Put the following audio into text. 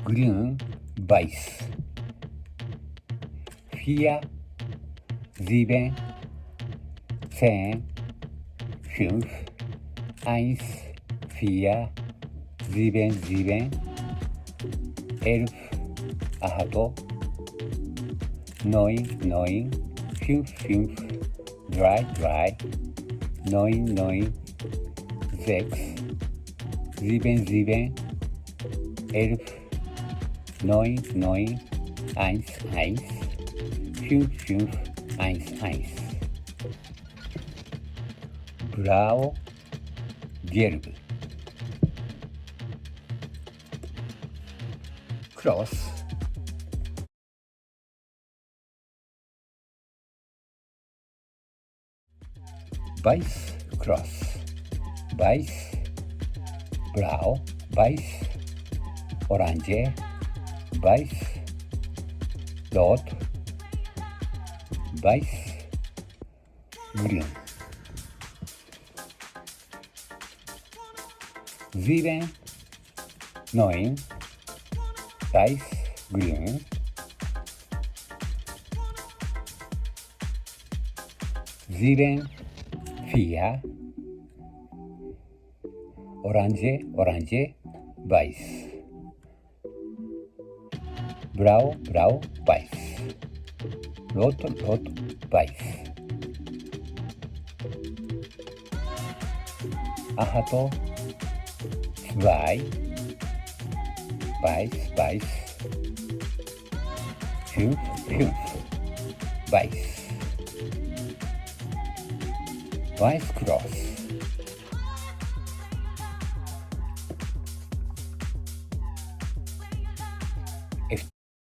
grün, weiß. 4, 7, 10, 5, 1, 4, 7, 7, 11, 8, 9, 9, 5, 5, 3, 3, 9, 9, 6, 7, 7, 11, 9, 9, 1, 1, 5, 5, 1, 1. Blau, gelb. Cross. Weiß, Cross. Weiß, blau, weiß, orange, weiß, rot, weiß, grün. 7, 9, weiß, grün. 7, 4, orange, orange, weiß. Blau, blau, weiß. Rot, rot, weiß. 8, 2, weiß, weiß. 5, 5, weiß. Weiß Cross.